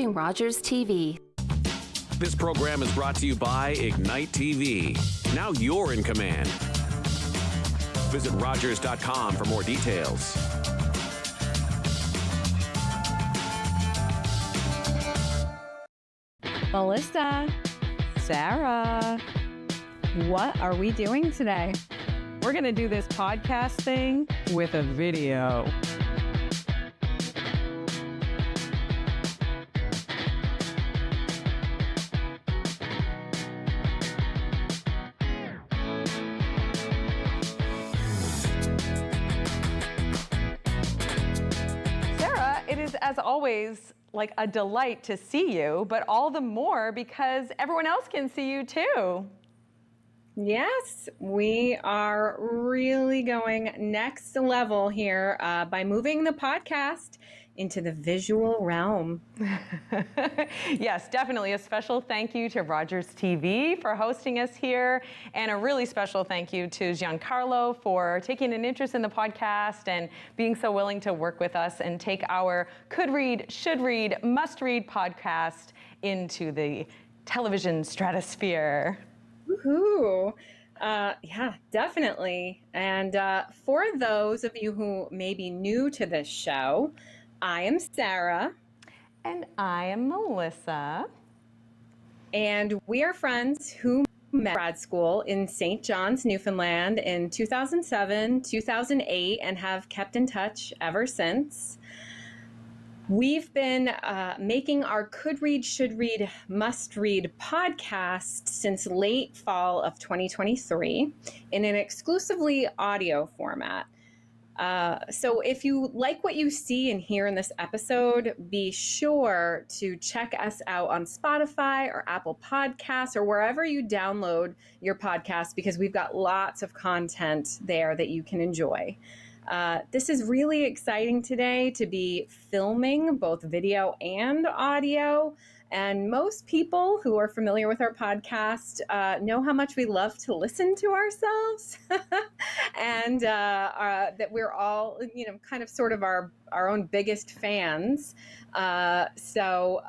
Rogers TV. This program is brought to you by Ignite TV. Now you're in command. Visit Rogers.com for more details. Melissa, Sarah, what are we doing today? We're going to do this podcast thing with a video. Sarah, it is, as always, like a delight to see you, but all the more because everyone else can see you too. Yes, we are really going next level here by moving the podcast into the visual realm. Yes, definitely. A special thank you to Rogers TV for hosting us here, and a really special thank you to Giancarlo for taking an interest in the podcast and being so willing to work with us and take our could read, should read, must read podcast into the television stratosphere. Woohoo! Yeah, definitely. And for those of you who may be new to this show, I am Sarah. And I am Melissa. And we are friends who met at grad school in St. John's, Newfoundland in 2007, 2008, and have kept in touch ever since. We've been making our Could Read, Should Read, Must Read podcast since late fall of 2023 in an exclusively audio format. So if you like what you see and hear in this episode, be sure to check us out on Spotify or Apple Podcasts or wherever you download your podcast, because we've got lots of content there that you can enjoy. This is really exciting today to be filming both video and audio. And most people who are familiar with our podcast know how much we love to listen to ourselves and that we're all, kind of sort of our own biggest fans. So,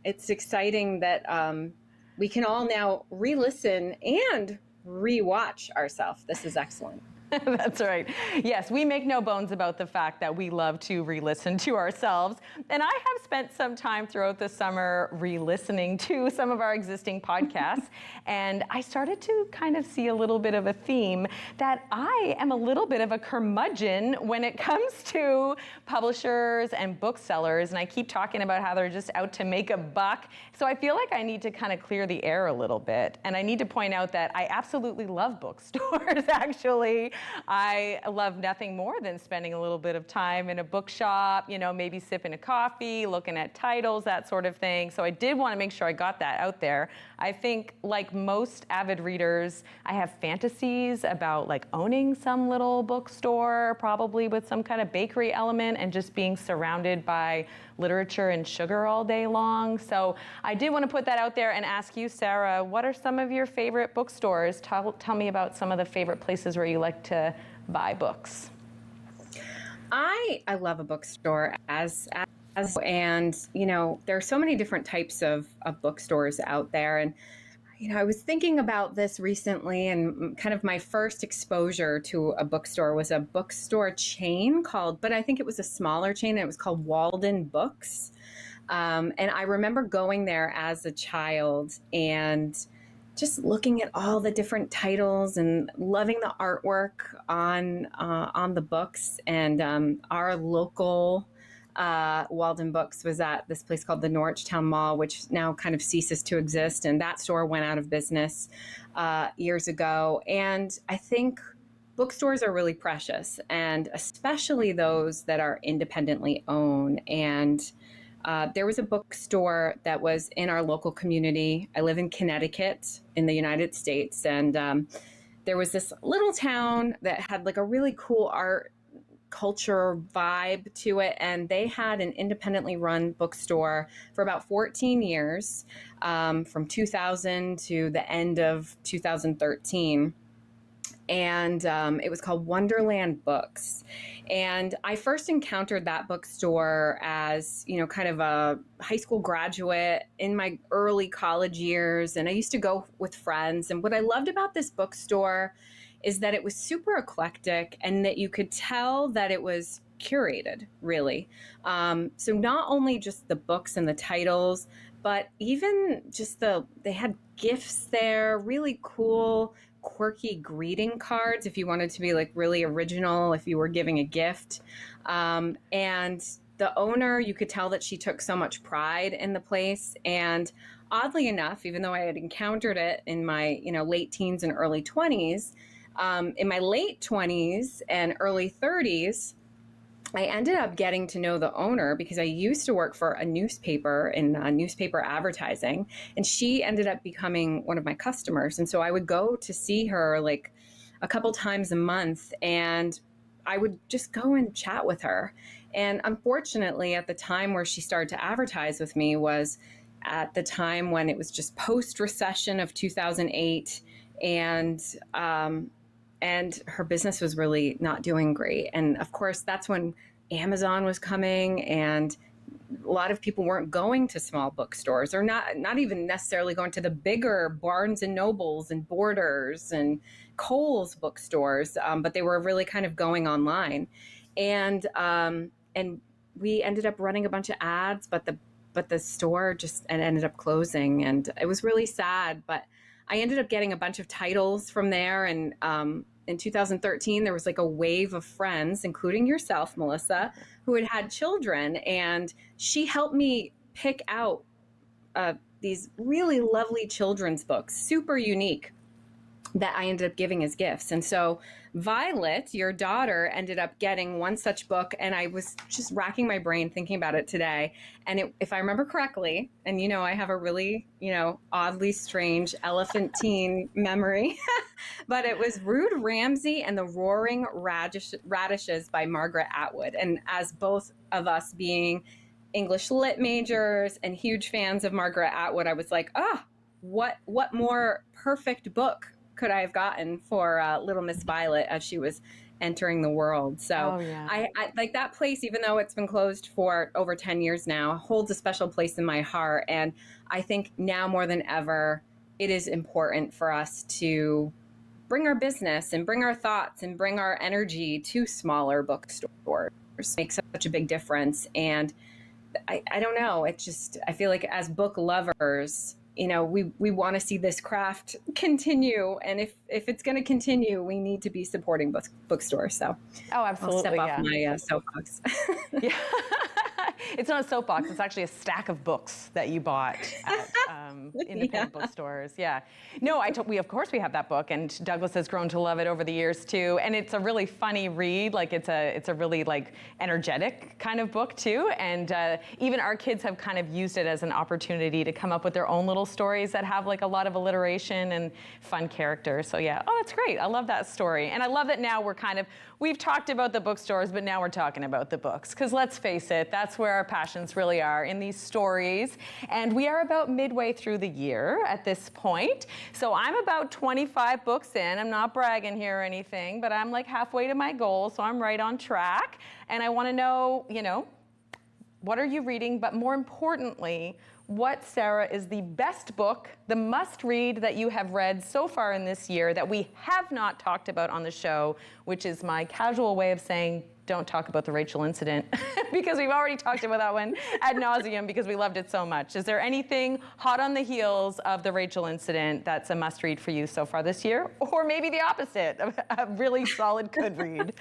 it's exciting that we can all now re-listen and re-watch ourselves. This is excellent. That's right. Yes, we make no bones about the fact that we love to re-listen to ourselves. And I have spent some time throughout the summer re-listening to some of our existing podcasts. And I started to kind of see a little bit of a theme that I am a little bit of a curmudgeon when it comes to publishers and booksellers. And I keep talking about how they're just out to make a buck. So I feel like I need to kind of clear the air a little bit. And I need to point out that I absolutely love bookstores, actually. I love nothing more than spending a little bit of time in a bookshop, maybe sipping a coffee, looking at titles, that sort of thing. So I did want to make sure I got that out there. I think, like most avid readers, I have fantasies about like owning some little bookstore, probably with some kind of bakery element, and just being surrounded by literature and sugar all day long. So I did want to put that out there and ask you, Sarah, what are some of your favorite bookstores? Tell me about some of the favorite places where you like to buy books. I love a bookstore and there are so many different types of bookstores out there. And I was thinking about this recently, and kind of my first exposure to a bookstore was a bookstore chain but I think it was a smaller chain, and it was called Walden Books. And I remember going there as a child and just looking at all the different titles and loving the artwork on the books. And our local Walden Books was at this place called the Norwich Town Mall, which now kind of ceases to exist. And that store went out of business years ago. And I think bookstores are really precious, and especially those that are independently owned. And there was a bookstore that was in our local community. I live in Connecticut in the United States. And there was this little town that had like a really cool art culture vibe to it. And they had an independently run bookstore for about 14 years, from 2000 to the end of 2013. and it was called Wonderland Books. And I first encountered that bookstore as, kind of a high school graduate in my early college years. And I used to go with friends. And what I loved about this bookstore is that it was super eclectic and that you could tell that it was curated, really. So not only just the books and the titles, but even just they had gifts there, really cool, quirky greeting cards if you wanted to be like really original, if you were giving a gift. And the owner, you could tell that she took so much pride in the place. And oddly enough, even though I had encountered it in my, late teens and early 20s, in my late 20s and early 30s, I ended up getting to know the owner because I used to work for a newspaper in newspaper advertising, and she ended up becoming one of my customers. And so I would go to see her like a couple times a month, and I would just go and chat with her. And unfortunately, at the time where she started to advertise with me was at the time when it was just post-recession of 2008, and her business was really not doing great. And of course, that's when Amazon was coming, and a lot of people weren't going to small bookstores, or not even necessarily going to the bigger Barnes and Nobles and Borders and Kohl's bookstores, but they were really kind of going online. And we ended up running a bunch of ads, but the store just ended up closing, and it was really sad. But I ended up getting a bunch of titles from there. And in 2013, there was like a wave of friends, including yourself, Melissa, who had children. And she helped me pick out these really lovely children's books, super unique, that I ended up giving as gifts. And so Violet, your daughter, ended up getting one such book, and I was just racking my brain thinking about it today. And if I remember correctly, and I have a really, oddly strange elephantine memory, but it was Rude Ramsey and the Roaring Radishes by Margaret Atwood. And as both of us being English lit majors and huge fans of Margaret Atwood, I was like, what more perfect book could I have gotten for little Miss Violet as she was entering the world. So I like that place, even though it's been closed for over 10 years now, holds a special place in my heart. And I think now more than ever, it is important for us to bring our business and bring our thoughts and bring our energy to smaller bookstores. It makes such a big difference. And I don't know, I feel like as book lovers, we want to see this craft continue. And if it's going to continue, we need to be supporting bookstores. So absolutely. I'll step off my soapbox. Yeah. It's not a soapbox. It's actually a stack of books that you bought at independent bookstores. Yeah. No, of course we have that book, and Douglas has grown to love it over the years too. And it's a really funny read. Like it's a really like energetic kind of book too. And even our kids have kind of used it as an opportunity to come up with their own little stories that have like a lot of alliteration and fun characters. So yeah, that's great. I love that story. And I love that now we've talked about the bookstores, but now we're talking about the books. Because let's face it, that's where our passions really are, in these stories. And we are about midway through the year at this point. So I'm about 25 books in. I'm not bragging here or anything, but I'm like halfway to my goal, so I'm right on track. And I want to know, what are you reading? But more importantly, what, Sarah, is the best book, the must-read that you have read so far in this year that we have not talked about on the show, which is my casual way of saying don't talk about the Rachel incident, because we've already talked about that one ad nauseum because we loved it so much. Is there anything hot on the heels of the Rachel incident that's a must-read for you so far this year? Or maybe the opposite, a really solid good read?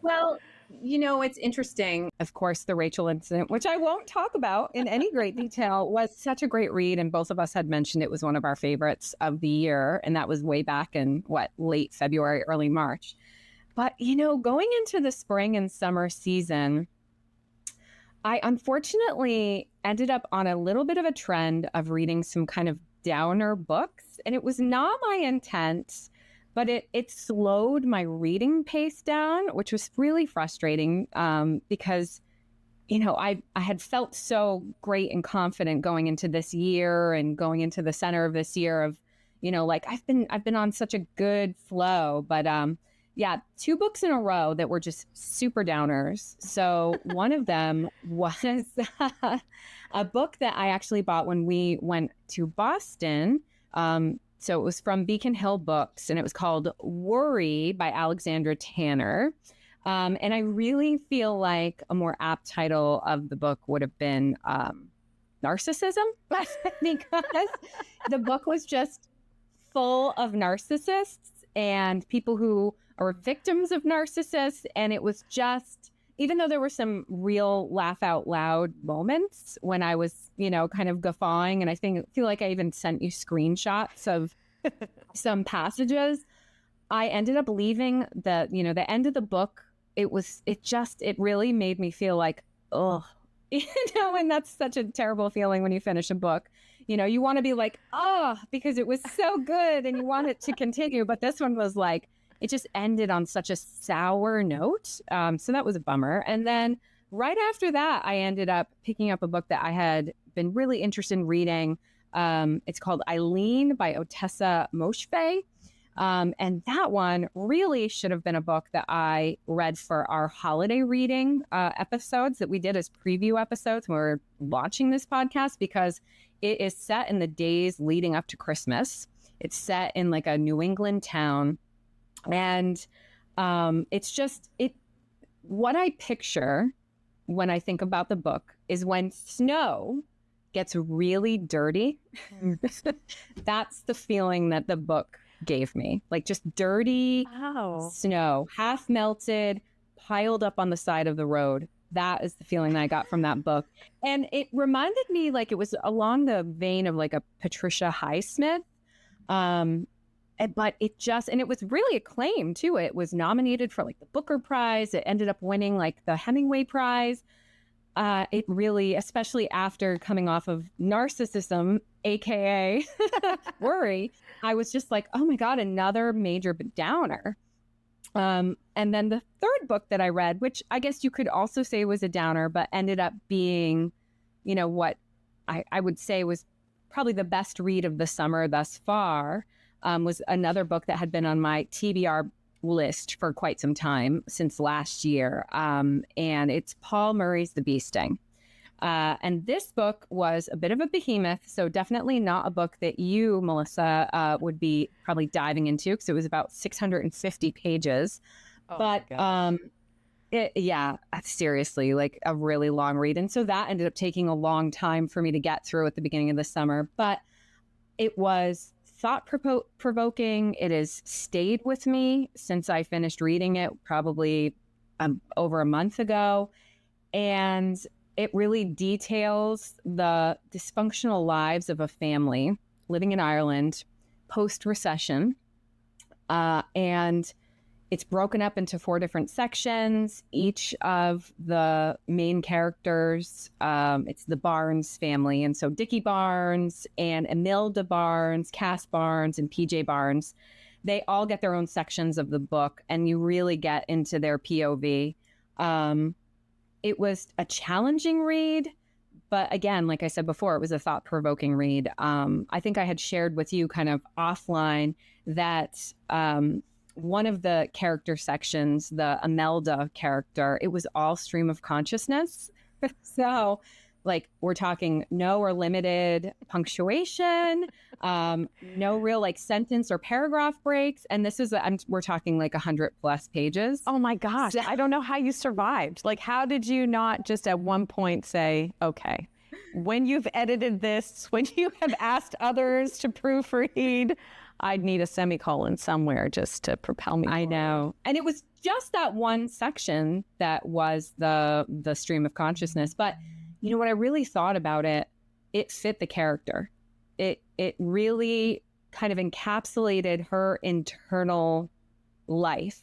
Well, it's interesting. Of course, the Rachel incident, which I won't talk about in any great detail, was such a great read. And both of us had mentioned it was one of our favorites of the year. And that was way back in late February, early March. But, going into the spring and summer season, I unfortunately ended up on a little bit of a trend of reading some kind of downer books. And it was not my intent, but it slowed my reading pace down, which was really frustrating because, I had felt so great and confident going into this year and going into the center of this year of, like I've been on such a good flow, but yeah, 2 books in a row that were just super downers. So one of them was a book that I actually bought when we went to Boston. So it was from Beacon Hill Books, and it was called Worry by Alexandra Tanner. And I really feel like a more apt title of the book would have been Narcissism, because the book was just full of narcissists and people who are victims of narcissists. And it was just, even though there were some real laugh out loud moments when I was, kind of guffawing, and I feel like I even sent you screenshots of some passages, I ended up leaving the end of the book. It really made me feel like, oh, and that's such a terrible feeling when you finish a book. You want to be like, oh, because it was so good and you want it to continue. But this one was like, it just ended on such a sour note. So that was a bummer. And then right after that, I ended up picking up a book that I had been really interested in reading. It's called Eileen by Otessa Moshfegh. And that one really should have been a book that I read for our holiday reading episodes that we did as preview episodes when we were launching this podcast, because it is set in the days leading up to Christmas. It's set in like a New England town. And what I picture when I think about the book is when snow gets really dirty. That's the feeling that the book gave me, like just dirty snow, half melted, piled up on the side of the road. That is the feeling that I got from that book. And it reminded me, like, it was along the vein of like a Patricia Highsmith. But it was really acclaimed too. It was nominated for like the Booker Prize. It ended up winning like the Hemingway Prize. It really, especially after coming off of Narcissism, AKA Worry, I was just like, oh my God, another major downer. And then the third book that I read, which I guess you could also say was a downer, but ended up being, what I would say was probably the best read of the summer thus far, was another book that had been on my TBR list for quite some time, since last year. And it's Paul Murray's The Bee Sting. And this book was a bit of a behemoth, so definitely not a book that you, Melissa, would be probably diving into, because it was about 650 pages. But seriously, like a really long read. And so that ended up taking a long time for me to get through at the beginning of the summer. But it was thought-provoking. It has stayed with me since I finished reading it, probably over a month ago. And it really details the dysfunctional lives of a family living in Ireland post-recession. And it's broken up into 4 different sections. Each of the main characters, it's the Barnes family. And so Dickie Barnes and Emilda Barnes, Cass Barnes, and PJ Barnes, they all get their own sections of the book, and you really get into their POV. It was a challenging read, but again, like I said before, it was a thought-provoking read. I think I had shared with you kind of offline that one of the character sections, the Imelda character, it was all stream of consciousness. So like we're talking no or limited punctuation, no real like sentence or paragraph breaks. And this is, we're talking like 100+ pages. Oh my gosh. So, I don't know how you survived. Like, how did you not just at one point say, okay, when you've edited this, when you have asked others to proofread, I'd need a semicolon somewhere just to propel me forward. I know. And it was just that one section that was the stream of consciousness. But you know what I really thought about it, it fit the character. It really kind of encapsulated her internal life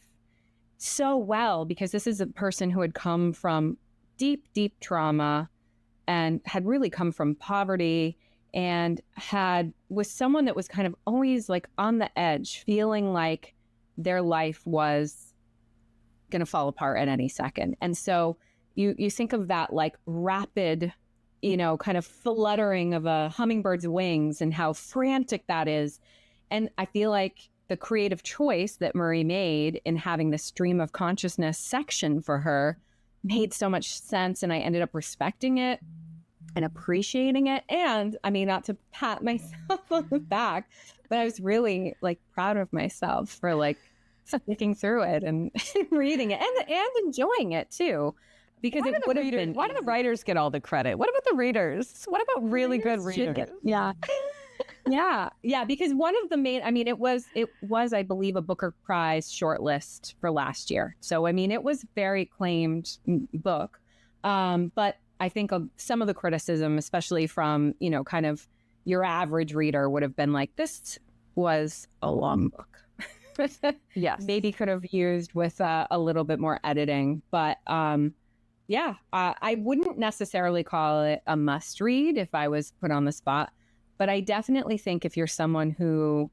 so well, because this is a person who had come from deep, deep trauma and had really come from poverty, and was someone that was kind of always like on the edge, feeling like their life was going to fall apart at any second. And so you think of that like rapid, kind of fluttering of a hummingbird's wings and how frantic that is. And I feel like the creative choice that Marie made in having the stream of consciousness section for her made so much sense. And I ended up respecting it and appreciating it. And I mean, not to pat myself on the back, but I was really like proud of myself for like sticking through it and reading it and enjoying it too. Because it would have been. Why do the writers get all the credit? What about the readers? What about really good readers? Yeah. Yeah. Because one of the main, I mean, it was, I believe, a Booker Prize shortlist for last year. So, I mean, it was very acclaimed book. But I think some of the criticism, especially from, you know, kind of your average reader, would have been like, this was a long book. Yes. Maybe could have used with a little bit more editing. But I wouldn't necessarily call it a must read if I was put on the spot. But I definitely think if you're someone who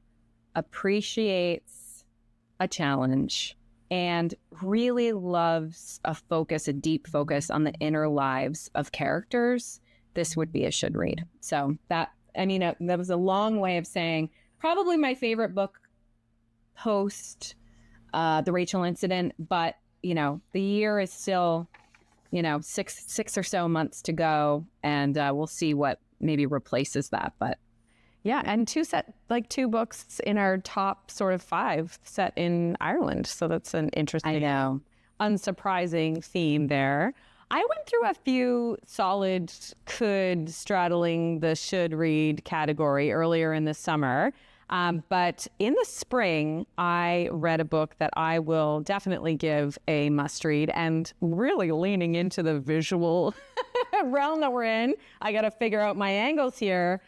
appreciates a challenge and really loves a deep focus on the inner lives of characters, this would be a should read. So that was a long way of saying probably my favorite book post the Rachel incident. But, you know, the year is still, you know, six or so months to go, and we'll see what maybe replaces that. But yeah, and two books in our top sort of 5 set in Ireland. So that's an interesting, unsurprising theme there. I went through a few solid could straddling the should read category earlier in the summer. But in the spring, I read a book that I will definitely give a must read, and really leaning into the visual realm that we're in. I got to figure out my angles here.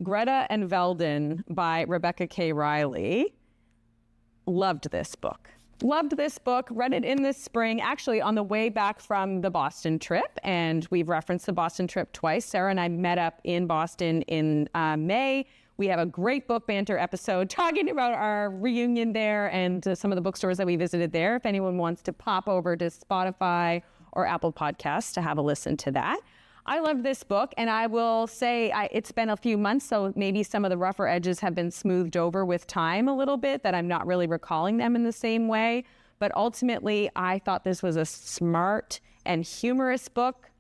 Greta and Veldin by Rebecca K. Riley. Loved this book. Read it in the spring, actually on the way back from the Boston trip. And we've referenced the Boston trip twice. Sarah and I met up in Boston in May. We have a great book banter episode talking about our reunion there and some of the bookstores that we visited there. If anyone wants to pop over to Spotify or Apple Podcasts to have a listen to that. I love this book, and I will say it's been a few months, so maybe some of the rougher edges have been smoothed over with time a little bit, that I'm not really recalling them in the same way. But ultimately, I thought this was a smart and humorous book.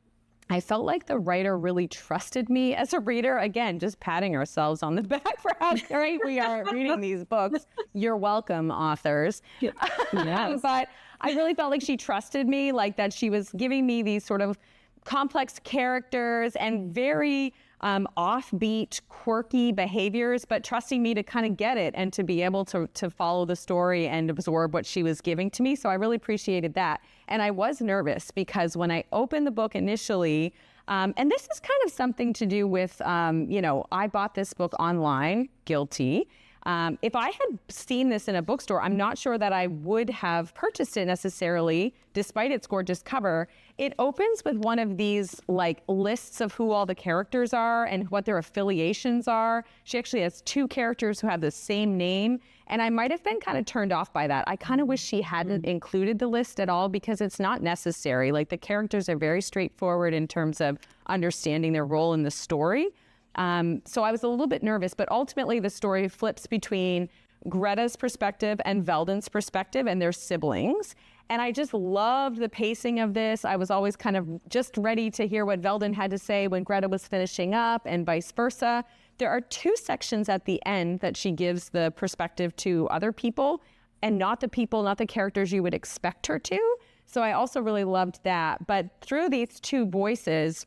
I felt like the writer really trusted me as a reader. Again, just patting ourselves on the back for how great we are at reading these books. You're welcome, authors. Yes. But I really felt like she trusted me, like that she was giving me these sort of complex characters and very offbeat, quirky behaviors, but trusting me to kind of get it and to be able to follow the story and absorb what she was giving to me. So I really appreciated that. And I was nervous because when I opened the book initially, and this is kind of something to do with, I bought this book online, guilty. If I had seen this in a bookstore, I'm not sure that I would have purchased it necessarily, despite its gorgeous cover. It opens with one of these like lists of who all the characters are and what their affiliations are. She actually has 2 characters who have the same name. And I might have been kind of turned off by that. I kind of wish she hadn't included the list at all because it's not necessary. Like the characters are very straightforward in terms of understanding their role in the story. So I was a little bit nervous, but ultimately the story flips between Greta's perspective and Veldin's perspective and their siblings. And I just loved the pacing of this. I was always kind of just ready to hear what Veldin had to say when Greta was finishing up and vice versa. There are 2 sections at the end that she gives the perspective to other people and not the characters you would expect her to. So I also really loved that. But through these 2 voices,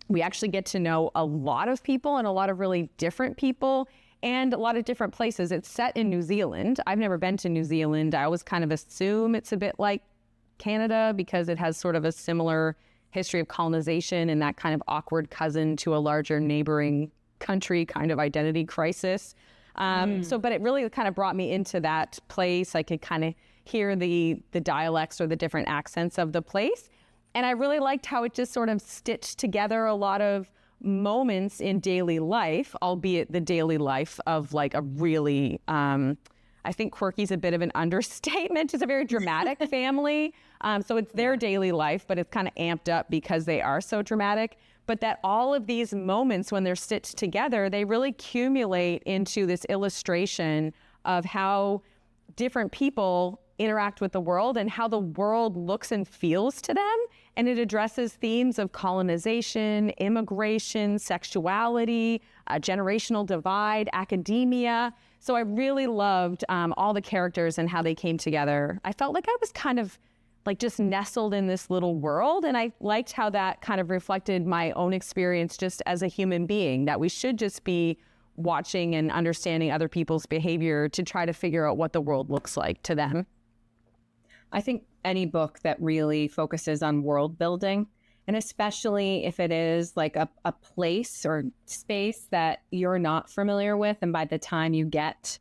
we actually get to know a lot of people and a lot of really different people and a lot of different places. It's set in New Zealand. I've never been to New Zealand. I always kind of assume it's a bit like Canada because it has sort of a similar history of colonization and that kind of awkward cousin to a larger neighboring country kind of identity crisis. But it really kind of brought me into that place. I could kind of hear the dialects or the different accents of the place. And I really liked how it just sort of stitched together a lot of moments in daily life, albeit the daily life of like a really, I think quirky's a bit of an understatement. It's a very dramatic family. So it's their daily life, but it's kind of amped up because they are so dramatic. but that all of these moments when they're stitched together, they really accumulate into this illustration of how different people interact with the world and how the world looks and feels to them. And it addresses themes of colonization, immigration, sexuality, generational divide, academia. So I really loved all the characters and how they came together. I felt like I was kind of like just nestled in this little world. And I liked how that kind of reflected my own experience just as a human being, that we should just be watching and understanding other people's behavior to try to figure out what the world looks like to them. I think any book that really focuses on world building, and especially if it is like a place or space that you're not familiar with, and by the time you get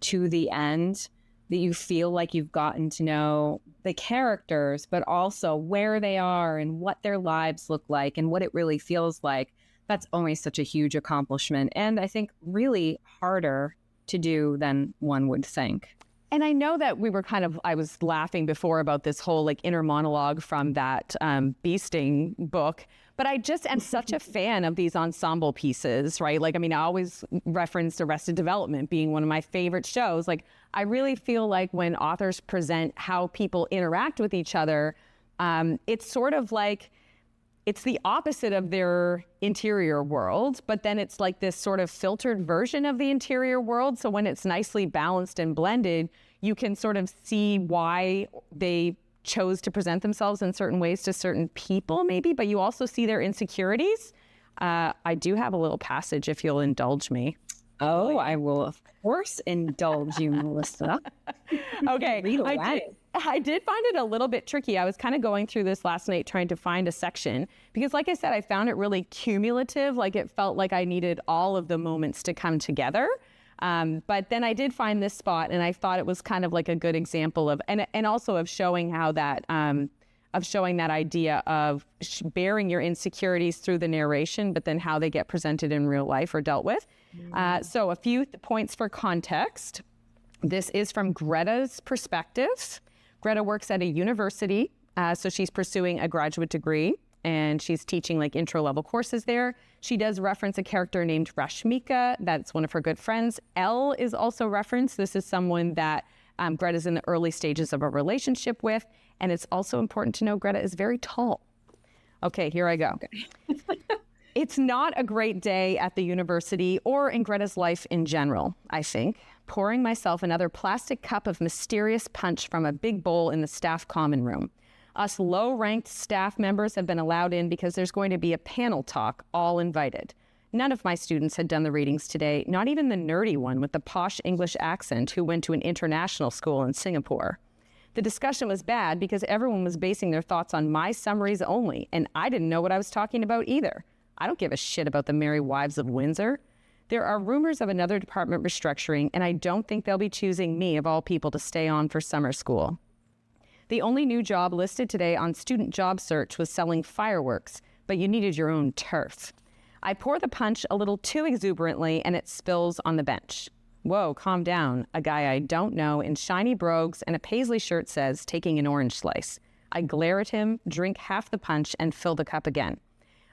to the end, that you feel like you've gotten to know the characters, but also where they are and what their lives look like and what it really feels like. That's always such a huge accomplishment. And I think really harder to do than one would think. And I know that I was laughing before about this whole like inner monologue from that Bee Sting book, but I just am such a fan of these ensemble pieces, right? Like, I mean, I always referenced Arrested Development being one of my favorite shows. Like, I really feel like when authors present how people interact with each other, it's sort of like, it's the opposite of their interior world, but then it's like this sort of filtered version of the interior world. So when it's nicely balanced and blended, you can sort of see why they chose to present themselves in certain ways to certain people, maybe, but you also see their insecurities. I do have a little passage if you'll indulge me. Oh, I will, of course, indulge you, Melissa. Okay. Read away. I did find it a little bit tricky. I was kind of going through this last night trying to find a section because, like I said, I found it really cumulative. Like, it felt like I needed all of the moments to come together. But then I did find this spot, and I thought it was kind of like a good example of, and also of showing how that, of showing that idea of bearing your insecurities through the narration, but then how they get presented in real life or dealt with. So a few points for context. This is from Greta's perspective. Greta works at a university, so she's pursuing a graduate degree, and she's teaching like intro-level courses there. She does reference a character named Rashmika. That's one of her good friends. Elle is also referenced. This is someone that Greta's in the early stages of a relationship with, and it's also important to know Greta is very tall. Okay, here I go. Okay. It's not a great day at the university or in Greta's life in general, I think. Pouring myself another plastic cup of mysterious punch from a big bowl in the staff common room. Us low-ranked staff members have been allowed in because there's going to be a panel talk, all invited. None of my students had done the readings today, not even the nerdy one with the posh English accent who went to an international school in Singapore. The discussion was bad because everyone was basing their thoughts on my summaries only, and I didn't know what I was talking about either. I don't give a shit about the Merry Wives of Windsor. There are rumors of another department restructuring, and I don't think they'll be choosing me, of all people, to stay on for summer school. The only new job listed today on Student Job Search was selling fireworks, but you needed your own turf. I pour the punch a little too exuberantly, and it spills on the bench. Whoa, calm down, a guy I don't know in shiny brogues and a paisley shirt says, taking an orange slice. I glare at him, drink half the punch, and fill the cup again.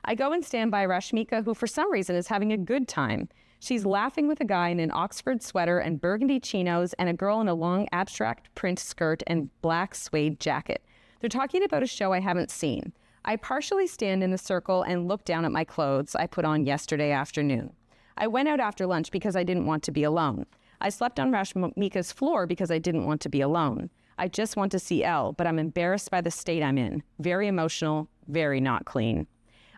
I go and stand by Rashmika, who for some reason is having a good time. She's laughing with a guy in an Oxford sweater and burgundy chinos and a girl in a long abstract print skirt and black suede jacket. They're talking about a show I haven't seen. I partially stand in the circle and look down at my clothes I put on yesterday afternoon. I went out after lunch because I didn't want to be alone. I slept on Rashmika's floor because I didn't want to be alone. I just want to see Elle, but I'm embarrassed by the state I'm in. Very emotional, very not clean.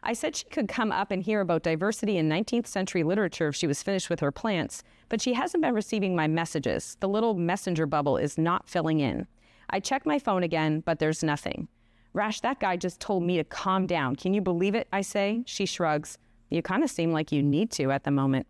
I said she could come up and hear about diversity in 19th century literature if she was finished with her plants, but she hasn't been receiving my messages. The little messenger bubble is not filling in. I check my phone again, but there's nothing. Rash, that guy just told me to calm down. Can you believe it? I say. She shrugs. You kind of seem like you need to at the moment.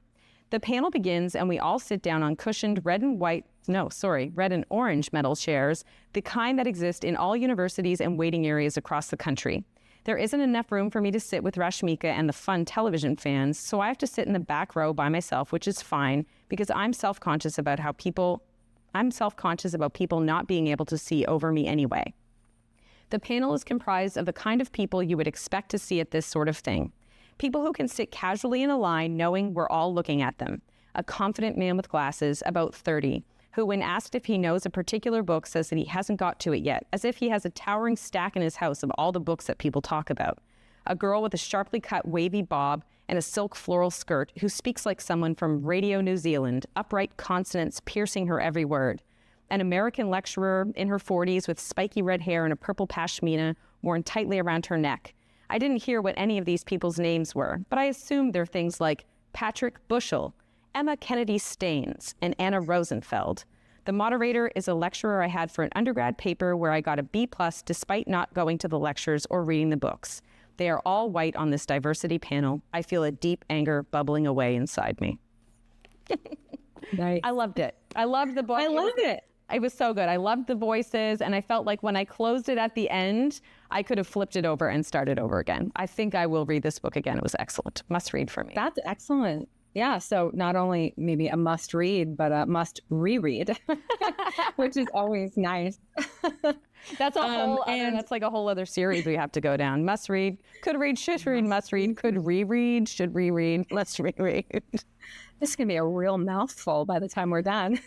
The panel begins and we all sit down on cushioned red and orange metal chairs, the kind that exist in all universities and waiting areas across the country. There isn't enough room for me to sit with Rashmika and the fun television fans, so I have to sit in the back row by myself, which is fine because I'm self-conscious about people not being able to see over me anyway. The panel is comprised of the kind of people you would expect to see at this sort of thing. People who can sit casually in a line knowing we're all looking at them. A confident man with glasses, about 30, who when asked if he knows a particular book says that he hasn't got to it yet, as if he has a towering stack in his house of all the books that people talk about. A girl with a sharply cut wavy bob and a silk floral skirt who speaks like someone from Radio New Zealand, upright consonants piercing her every word. An American lecturer in her 40s with spiky red hair and a purple pashmina worn tightly around her neck. I didn't hear what any of these people's names were, but I assumed they're things like Patrick Bushel, Emma Kennedy Staines, and Anna Rosenfeld. The moderator is a lecturer I had for an undergrad paper where I got a B+ despite not going to the lectures or reading the books. They are all white on this diversity panel. I feel a deep anger bubbling away inside me. Nice. I loved it. I loved the book. I loved it. It was so good. I loved the voices, and I felt like when I closed it at the end, I could have flipped it over and started over again. I think I will read this book again. It was excellent. Must read for me. That's excellent. Yeah, so not only maybe a must read, but a must reread, which is always nice. That's a whole that's like a whole other series we have to go down. Must read, could read, should read, must read, could reread, should reread, let's reread. This is going to be a real mouthful by the time we're done.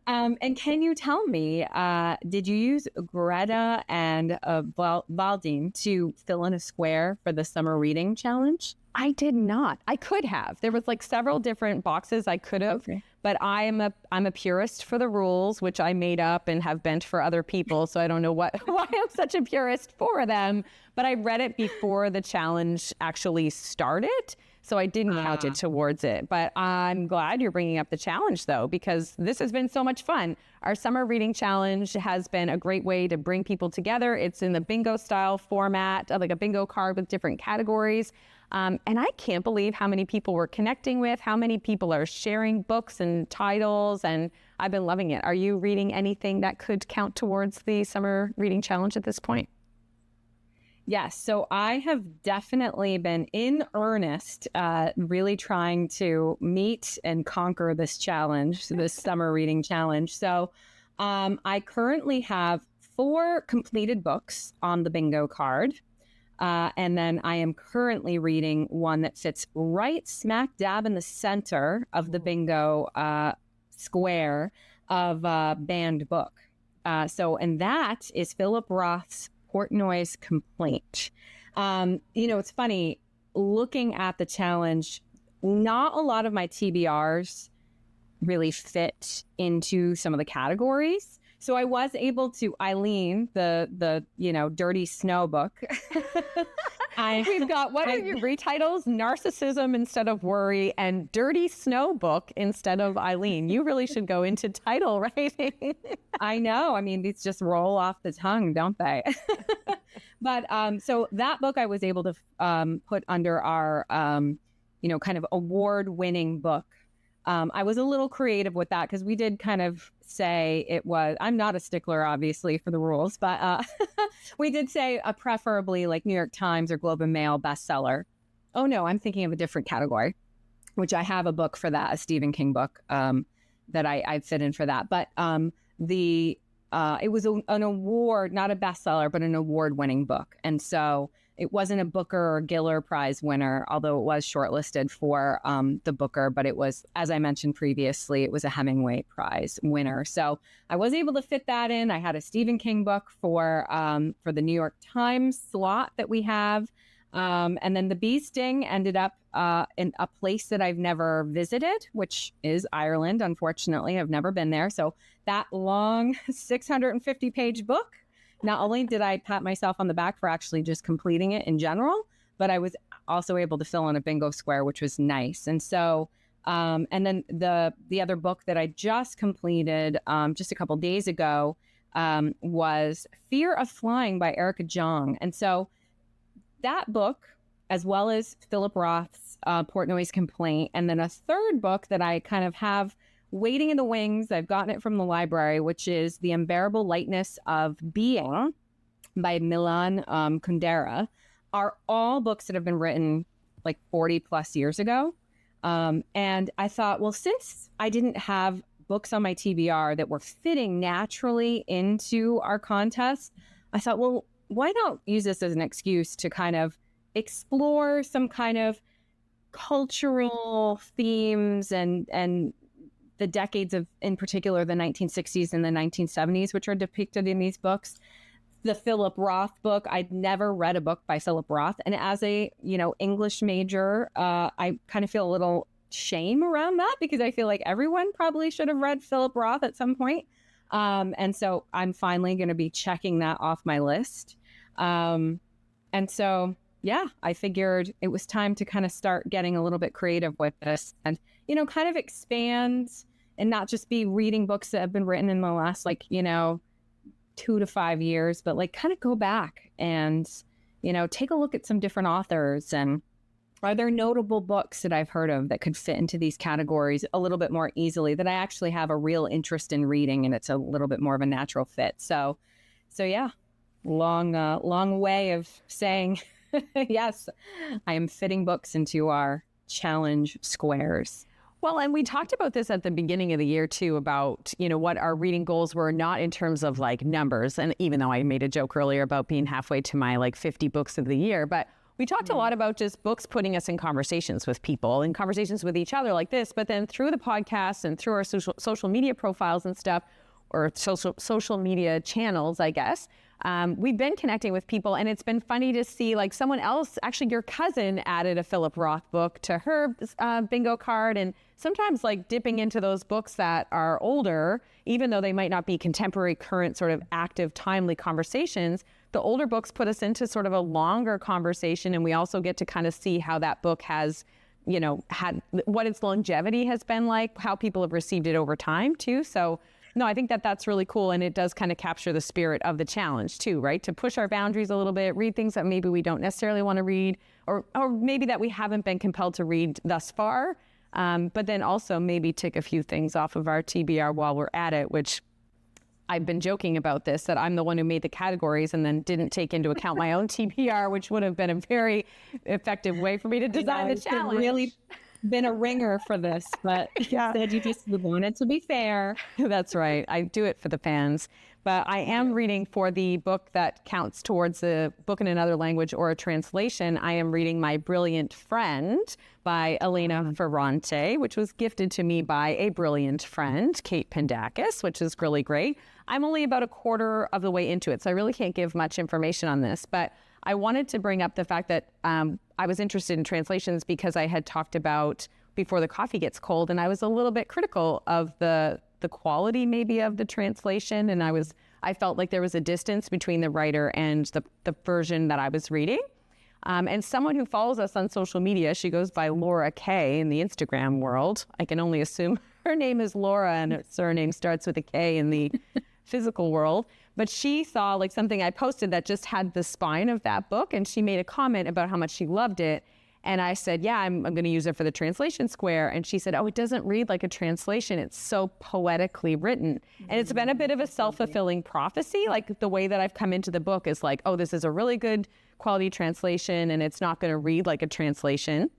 And can you tell me, did you use Greta and Valdine to fill in a square for the summer reading challenge? I did not. I could have. There was like several different boxes I could have, but I'm a purist for the rules, which I made up and have bent for other people. So I don't know why I'm such a purist for them. But I read it before the challenge actually started, so I didn't count it towards it. But I'm glad you're bringing up the challenge, though, because this has been so much fun. Our summer reading challenge has been a great way to bring people together. It's in the bingo style format, like a bingo card with different categories. And I can't believe how many people we're connecting with, how many people are sharing books and titles, and I've been loving it. Are you reading anything that could count towards the summer reading challenge at this point? Yes, so I have definitely been in earnest, really trying to meet and conquer this challenge, this summer reading challenge. So I currently have 4 completed books on the bingo card. And then I am currently reading one that sits right smack dab in the center of the bingo square of banned book. And that is Philip Roth's Portnoy's Complaint. It's funny, looking at the challenge, not a lot of my TBRs really fit into some of the categories. So I was able to, Eileen, the Dirty Snow book. We've got, what are your retitles? Narcissism instead of worry, and Dirty Snow book instead of Eileen. You really should go into title writing. I know. I mean, these just roll off the tongue, don't they? But so that book I was able to put under our, kind of award-winning book. I was a little creative with that because we did kind of say it was, I'm not a stickler, obviously, for the rules, but we did say preferably like New York Times or Globe and Mail bestseller. Oh, no, I'm thinking of a different category, which I have a book for that, a Stephen King book that I fit in for that. But it was an award, not a bestseller, but an award-winning book. And so it wasn't a Booker or Giller Prize winner, although it was shortlisted for the Booker. But it was, as I mentioned previously, it was a Hemingway Prize winner. So I was able to fit that in. I had a Stephen King book for the New York Times slot that we have. And then The Bee Sting ended up in a place that I've never visited, which is Ireland. Unfortunately, I've never been there. So that long 650-page book, not only did I pat myself on the back for actually just completing it in general, but I was also able to fill in a bingo square, which was nice. And so, and then the other book that I just completed just a couple days ago was Fear of Flying by Erica Jong. And so that book, as well as Philip Roth's Portnoy's Complaint, and then a third book that I kind of have waiting in the wings. I've gotten it from the library, which is The Unbearable Lightness of Being by Milan Kundera, are all books that have been written like 40 plus years ago. And I thought, well, since I didn't have books on my TBR that were fitting naturally into our contest, I thought, well, why not use this as an excuse to kind of explore some kind of cultural themes and the decades of, in particular, the 1960s and the 1970s, which are depicted in these books. The Philip Roth book, I'd never read a book by Philip Roth. And as a, English major, I kind of feel a little shame around that because I feel like everyone probably should have read Philip Roth at some point. And so I'm finally going to be checking that off my list. And so, yeah, I figured it was time to kind of start getting a little bit creative with this and, kind of expand and not just be reading books that have been written in the last, 2 to 5 years, but kind of go back and, take a look at some different authors. And are there notable books that I've heard of that could fit into these categories a little bit more easily that I actually have a real interest in reading and it's a little bit more of a natural fit? So yeah, long way of saying, yes, I am fitting books into our challenge squares. Well, and we talked about this at the beginning of the year too, about, what our reading goals were, not in terms of numbers. And even though I made a joke earlier about being halfway to my 50 books of the year, but we talked a lot about just books putting us in conversations with people and conversations with each other like this, but then through the podcast and through our social media profiles and stuff, or social media channels, I guess, we've been connecting with people, and it's been funny to see someone else, actually your cousin added a Philip Roth book to her bingo card, and sometimes dipping into those books that are older, even though they might not be contemporary, current, sort of active, timely conversations, the older books put us into sort of a longer conversation, and we also get to kind of see how that book has, had what its longevity has been like, how people have received it over time too. So no, I think that that's really cool. And it does kind of capture the spirit of the challenge too, right? To push our boundaries a little bit, read things that maybe we don't necessarily want to read, or maybe that we haven't been compelled to read thus far. But then also maybe tick a few things off of our TBR while we're at it, which I've been joking about this, that I'm the one who made the categories and then didn't take into account my own TBR, which would have been a very effective way for me to design the challenge. Really been a ringer for this, but Yeah. Said you just wanted to be fair. That's right. I do it for the fans. But I am reading, for the book that counts towards a book in another language or a translation, I am reading My Brilliant Friend by Elena Ferrante, which was gifted to me by a brilliant friend, Kate Pendakis, which is really great. I'm only about a quarter of the way into it, so I really can't give much information on this. But I wanted to bring up the fact that I was interested in translations because I had talked about Before the Coffee Gets Cold, and I was a little bit critical of the quality maybe of the translation, and I felt like there was a distance between the writer and the version that I was reading. And someone who follows us on social media, she goes by Laura K in the Instagram world. I can only assume her name is Laura and her surname starts with a K in the physical world. But she saw something I posted that just had the spine of that book, and she made a comment about how much she loved it. And I said, yeah, I'm going to use it for the translation square. And she said, oh, it doesn't read like a translation. It's so poetically written. And it's been a bit of a self-fulfilling prophecy. The way that I've come into the book is oh, this is a really good quality translation, and it's not going to read like a translation.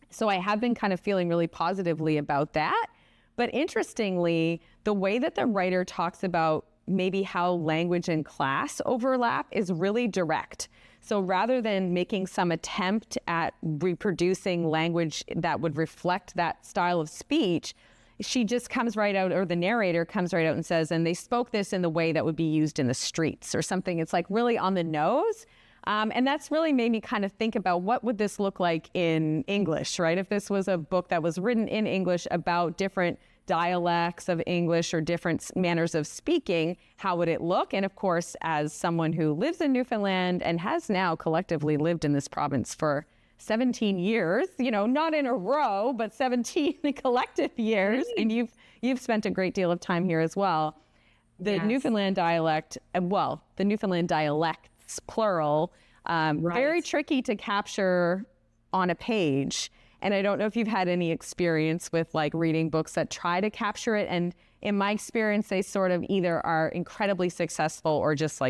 So I have been kind of feeling really positively about that. But interestingly, the way that the writer talks about maybe how language and class overlap is really direct. So rather than making some attempt at reproducing language that would reflect that style of speech, she just comes right out, or the narrator comes right out and says, and they spoke this in the way that would be used in the streets or something. It's really on the nose. And that's really made me kind of think about what would this look like in English, right? If this was a book that was written in English about different dialects of English or different manners of speaking, how would it look? And of course, as someone who lives in Newfoundland and has now collectively lived in this province for 17 years, not in a row, but 17 collective years, and you've spent a great deal of time here as well. The Yes. Newfoundland dialect, the Newfoundland dialects, plural, very tricky to capture on a page. And I don't know if you've had any experience with reading books that try to capture it. And in my experience, they sort of either are incredibly successful or just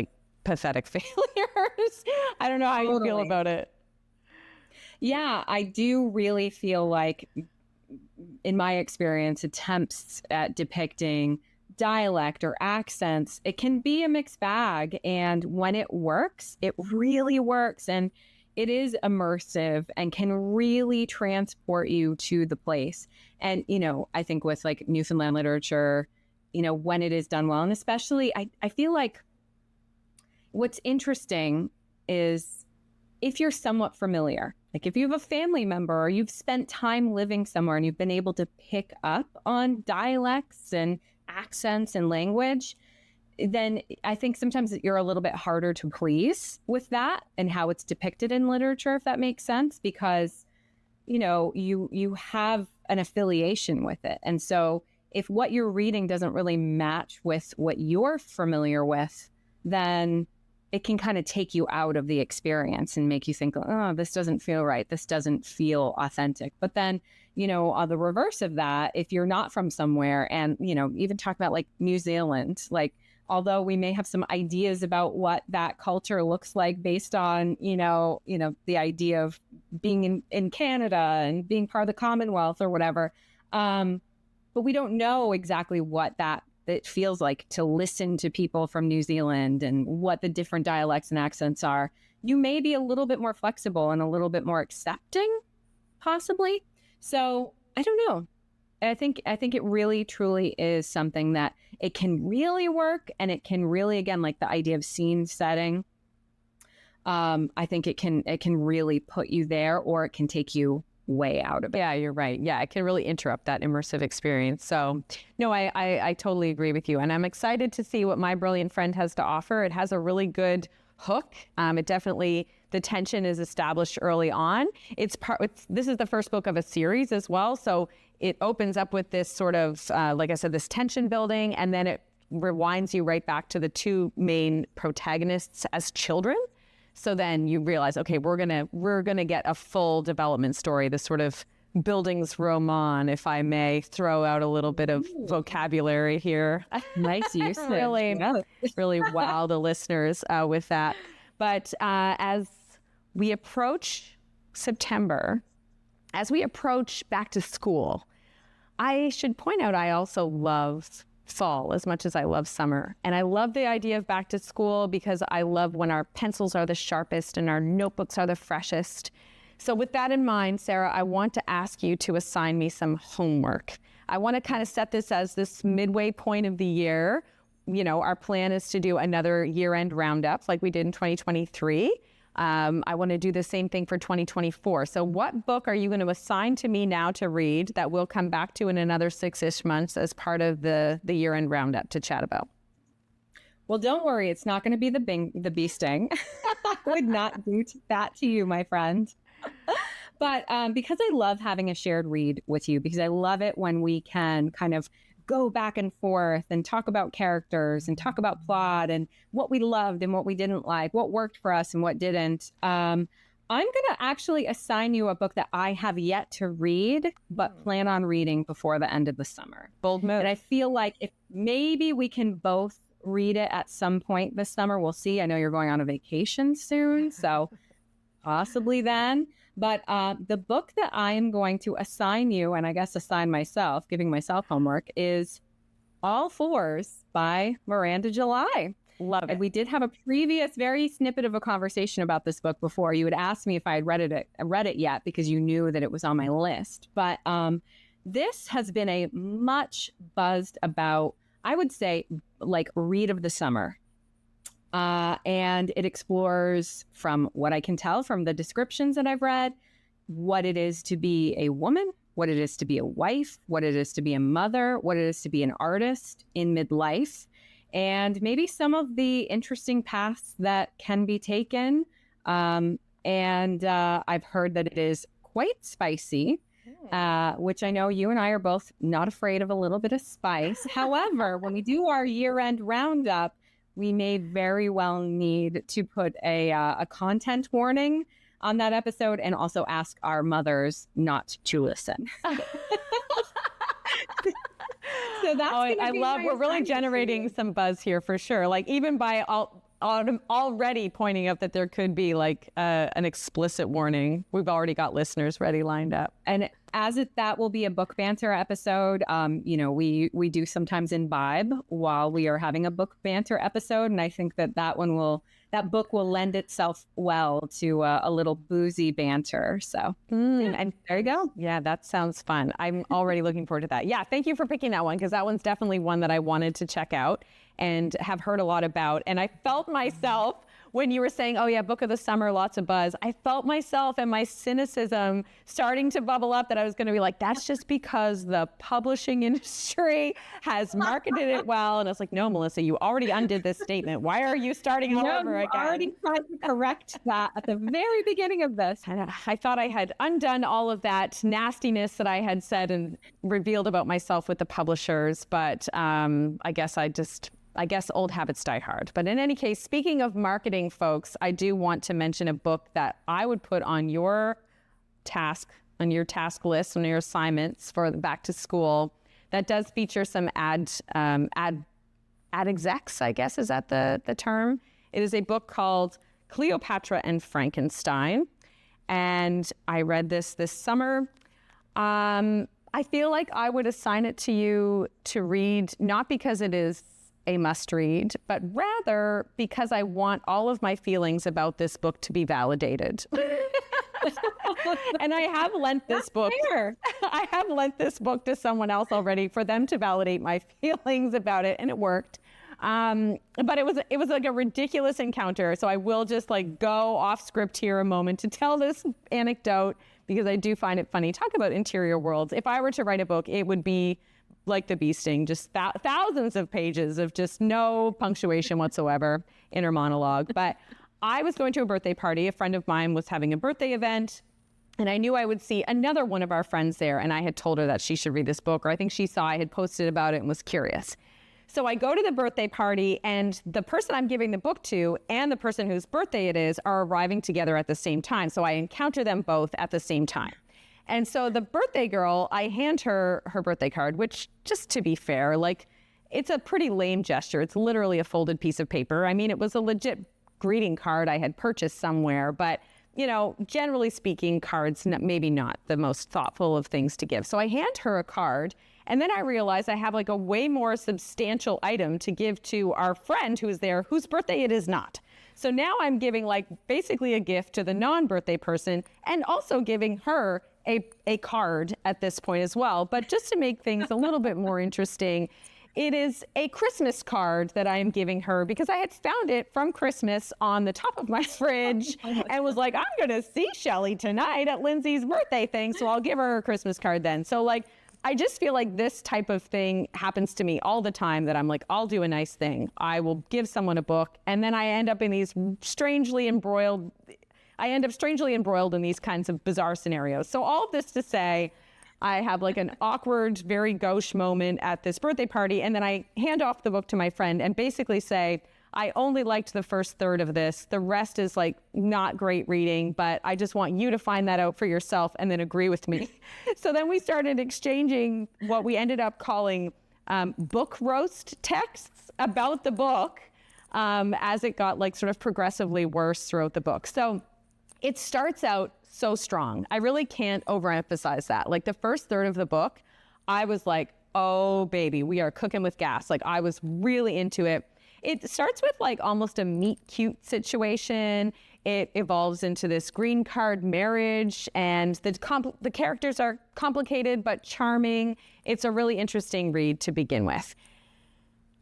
pathetic failures. I don't know how you feel about it. Yeah, I do really feel like, in my experience, attempts at depicting dialect or accents, it can be a mixed bag. And when it works, it really works. And it is immersive and can really transport you to the place. And, I think with like Newfoundland literature, when it is done well, and especially I feel like what's interesting is if you're somewhat familiar, like if you have a family member or you've spent time living somewhere and you've been able to pick up on dialects and accents and language, then I think sometimes you're a little bit harder to please with that and how it's depicted in literature, if that makes sense, because, you have an affiliation with it. And so if what you're reading doesn't really match with what you're familiar with, then it can kind of take you out of the experience and make you think, oh, this doesn't feel right. This doesn't feel authentic. But then, on the reverse of that, if you're not from somewhere and, even talk about like New Zealand, like, although we may have some ideas about what that culture looks like based on, the idea of being in Canada and being part of the Commonwealth or whatever. But we don't know exactly what it feels like to listen to people from New Zealand and what the different dialects and accents are. You may be a little bit more flexible and a little bit more accepting, possibly. So I don't know. I think it really, truly is something that it can really work, and it can really, again, like the idea of scene setting. I think it can really put you there, or it can take you way out of it. Yeah, you're right. Yeah, it can really interrupt that immersive experience. So, no, I totally agree with you. And I'm excited to see what My Brilliant Friend has to offer. It has a really good hook. It definitely, the tension is established early on. This is the first book of a series as well. So it opens up with this sort of, like I said, this tension building, and then it rewinds you right back to the two main protagonists as children. So then you realize, okay, we're gonna get a full development story, this sort of Bildungsroman, if I may throw out a little bit of vocabulary here. Nice use. really wow the listeners with that. But as we approach September, as we approach back to school, I should point out I also love fall as much as I love summer. And I love the idea of back to school because I love when our pencils are the sharpest and our notebooks are the freshest. So with that in mind, Sarah, I want to ask you to assign me some homework. I want to kind of set this as this midway point of the year. Our plan is to do another year-end roundup like we did in 2023. I want to do the same thing for 2024. So what book are you going to assign to me now to read that we'll come back to in another 6-ish months as part of the year-end roundup to chat about? Well, don't worry. It's not going to be the bee sting. I would not do that to you, my friend. But because I love having a shared read with you, because I love it when we can kind of go back and forth and talk about characters and talk about plot and what we loved and what we didn't like, what worked for us and what didn't. I'm going to actually assign you a book that I have yet to read, but plan on reading before the end of the summer. Bold move. And I feel like if maybe we can both read it at some point this summer. We'll see. I know you're going on a vacation soon, so possibly then. But the book that I am going to assign you, and I guess assign myself, giving myself homework, is All Fours by Miranda July. Love it. And we did have a previous very snippet of a conversation about this book before. You had asked me if I had read it yet because you knew that it was on my list. But this has been a much buzzed about, I would say, like read of the summer. And it explores, from what I can tell from the descriptions that I've read, what it is to be a woman, what it is to be a wife, what it is to be a mother, what it is to be an artist in midlife, and maybe some of the interesting paths that can be taken. And I've heard that it is quite spicy, which I know you and I are both not afraid of a little bit of spice. However, when we do our year-end roundup, we may very well need to put a content warning on that episode and also ask our mothers not to listen. So that's we're really generating some buzz here for sure. Like even by already pointing up that there could be like an explicit warning. We've already got listeners ready lined up. And that will be a book banter episode. We do sometimes imbibe while we are having a book banter episode, and I think that book will lend itself well to a little boozy banter. So, and there you go. Yeah, that sounds fun. I'm already looking forward to that. Yeah, thank you for picking that one, because that one's definitely one that I wanted to check out and have heard a lot about. And I felt myself when you were saying, oh yeah, book of the summer, lots of buzz. I felt myself and my cynicism starting to bubble up, that I was going to be like, that's just because the publishing industry has marketed it well. And I was like, no, Melissa, you already undid this statement. Why are you starting all over again? I already tried to correct that at the very beginning of this. I thought I had undone all of that nastiness that I had said and revealed about myself with the publishers. But I guess old habits die hard. But in any case, speaking of marketing, folks, I do want to mention a book that I would put on your task list, on your assignments for the back to school, that does feature some ad execs, I guess, is that the term? It is a book called Cleopatra and Frankenstein. And I read this summer. I feel like I would assign it to you to read, not because it is a must-read, but rather because I want all of my feelings about this book to be validated. And I have lent this book. I have lent this book to someone else already for them to validate my feelings about it, and it worked. But it was like a ridiculous encounter. So I will just like go off script here a moment to tell this anecdote, because I do find it funny. Talk about interior worlds. If I were to write a book, it would be like The Bee Sting, just thousands of pages of just no punctuation whatsoever, inner monologue. But I was going to a birthday party. A friend of mine was having a birthday event, and I knew I would see another one of our friends there, and I had told her that she should read this book, or I think she saw I had posted about it and was curious. So I go to the birthday party, and the person I'm giving the book to and the person whose birthday it is are arriving together at the same time. So I encounter them both at the same time. And so the birthday girl, I hand her birthday card, which, just to be fair, like, it's a pretty lame gesture. It's literally a folded piece of paper. I mean, it was a legit greeting card I had purchased somewhere, but, generally speaking, cards, maybe not the most thoughtful of things to give. So I hand her a card, and then I realize I have like a way more substantial item to give to our friend who is there, whose birthday it is not. So now I'm giving like basically a gift to the non-birthday person, and also giving her a card at this point as well. But just to make things a little bit more interesting, it is a Christmas card that I am giving her, because I had found it from Christmas on the top of my fridge and was like, I'm going to see Shelly tonight at Lindsay's birthday thing, so I'll give her a Christmas card then. So like, I just feel like this type of thing happens to me all the time, that I'm like, I'll do a nice thing. I will give someone a book, and then I end up in these strangely embroiled in these kinds of bizarre scenarios. So all of this to say, I have like an awkward, very gauche moment at this birthday party, and then I hand off the book to my friend and basically say, I only liked the first third of this. The rest is like not great reading, but I just want you to find that out for yourself and then agree with me. So then we started exchanging what we ended up calling book roast texts about the book as it got like sort of progressively worse throughout the book. So it starts out so strong. I really can't overemphasize that. Like the first third of the book, I was like, oh baby, we are cooking with gas. Like I was really into it. It starts with like almost a meet cute situation. It evolves into this green card marriage, and the characters are complicated but charming. It's a really interesting read to begin with.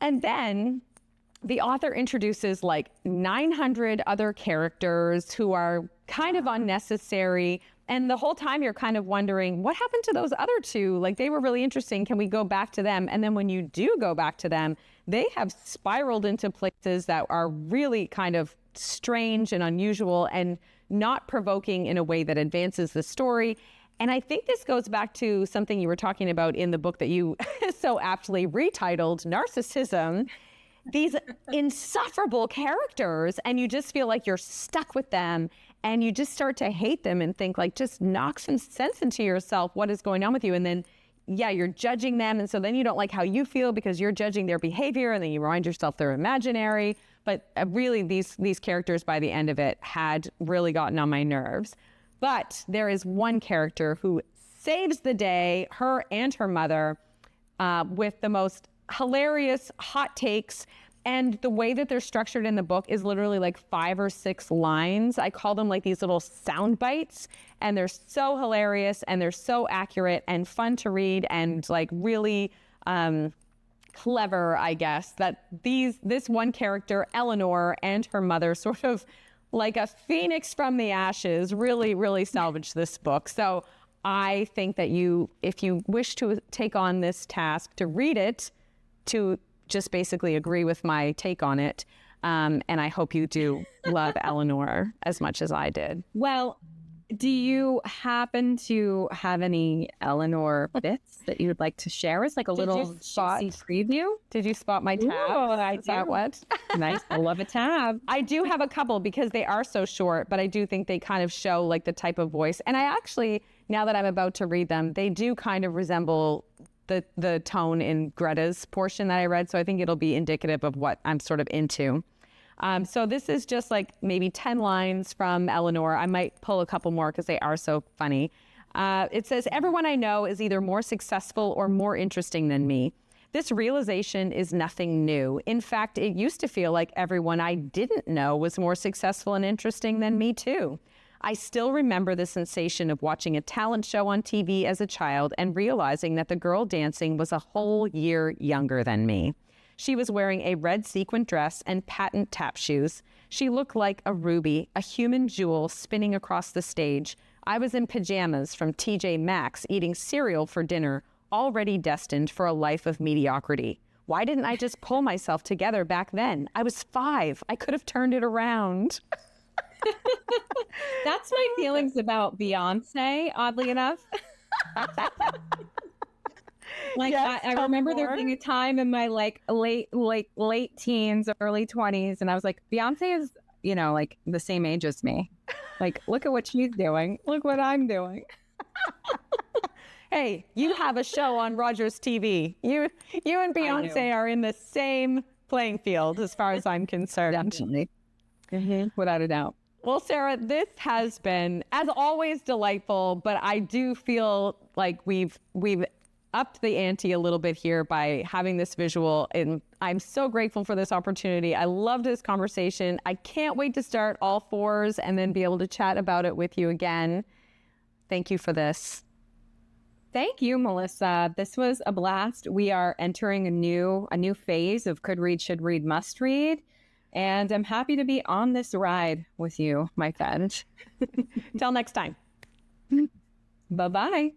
And then the author introduces like 900 other characters who are kind of unnecessary. And the whole time you're kind of wondering, what happened to those other two? Like, they were really interesting. Can we go back to them? And then when you do go back to them, they have spiraled into places that are really kind of strange and unusual and not provoking in a way that advances the story. And I think this goes back to something you were talking about in the book that you so aptly retitled Narcissism. These insufferable characters, and you just feel like you're stuck with them, and you just start to hate them and think like, just knock some sense into yourself. What is going on with you? And then, yeah, you're judging them. And so then you don't like how you feel because you're judging their behavior, and then you remind yourself they're imaginary. But really these characters by the end of it had really gotten on my nerves. But there is one character who saves the day, her and her mother, with the most hilarious hot takes. And the way that they're structured in the book is literally like 5 or 6 lines. I call them like these little sound bites, and they're so hilarious and they're so accurate and fun to read and like really clever, I guess, that this one character, Eleanor, and her mother, sort of like a phoenix from the ashes, really, really salvaged this book. So I think that if you wish to take on this task to read it, to just basically agree with my take on it. And I hope you do love Eleanor as much as I did. Well, do you happen to have any Eleanor bits that you would like to share as like a little juicy preview? Did you spot my tab? Ooh, I Is that what? Nice. I love a tab. I do have a couple because they are so short, but I do think they kind of show like the type of voice. And I actually, now that I'm about to read them, they do kind of resemble the tone in Greta's portion that I read. So I think it'll be indicative of what I'm sort of into. So this is just like maybe 10 lines from Eleanor. I might pull a couple more because they are so funny. It says, everyone I know is either more successful or more interesting than me. This realization is nothing new. In fact, it used to feel like everyone I didn't know was more successful and interesting than me too. I still remember the sensation of watching a talent show on TV as a child and realizing that the girl dancing was a whole year younger than me. She was wearing a red sequin dress and patent tap shoes. She looked like a ruby, a human jewel spinning across the stage. I was in pajamas from TJ Maxx eating cereal for dinner, already destined for a life of mediocrity. Why didn't I just pull myself together back then? I was 5. I could have turned it around. That's my feelings about Beyonce, oddly enough. Like, yes, I remember there being a time in my like late teens, early 20s, and I was like, Beyonce is, like the same age as me. Like, look at what she's doing. Look what I'm doing. Hey, you have a show on Rogers TV. You and Beyonce are in the same playing field as far as I'm concerned. Definitely. Without a doubt. Well, Sarah, this has been, as always, delightful, but I do feel like we've upped the ante a little bit here by having this visual, and I'm so grateful for this opportunity. I loved this conversation. I can't wait to start all 4s and then be able to chat about it with you again. Thank you for this. Thank you, Melissa. This was a blast. We are entering a new phase of Could Read, Should Read, Must Read. And I'm happy to be on this ride with you, my friend. Till next time. Bye-bye.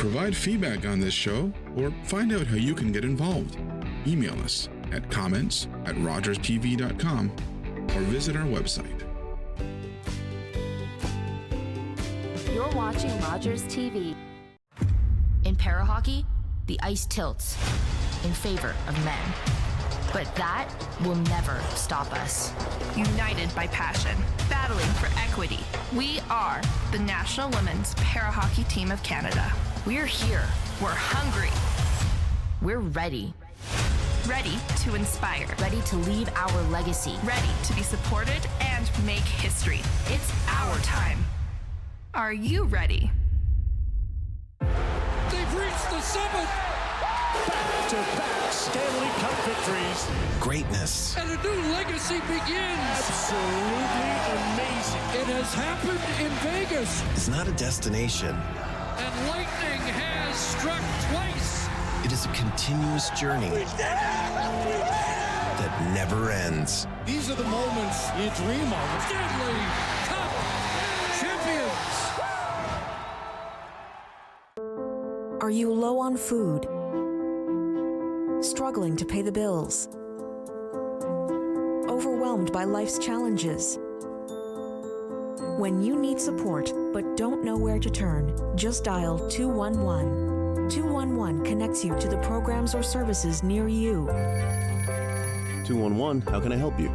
provide feedback on this show, or find out how you can get involved, email us at comments@rogerstv.com or visit our website. You're watching Rogers TV. In parahockey, the ice tilts in favor of men. But that will never stop us. United by passion, battling for equity. We are the National Women's Parahockey Team of Canada. We're here. We're hungry. We're ready. Ready to inspire. Ready to leave our legacy. Ready to be supported and make history. It's our time. Are you ready? They've reached the summit! Back-to-back Stanley Cup victories. Greatness. And a new legacy begins. Absolutely amazing. It has happened in Vegas. Is not a destination. And lightning has struck twice. It is a continuous journey that never ends. These are the moments you dream of. Stanley Cup champions. Are you low on food? Struggling to pay the bills? Overwhelmed by life's challenges? When you need support but don't know where to turn, just dial 211. 211 connects you to the programs or services near you. 211, how can I help you?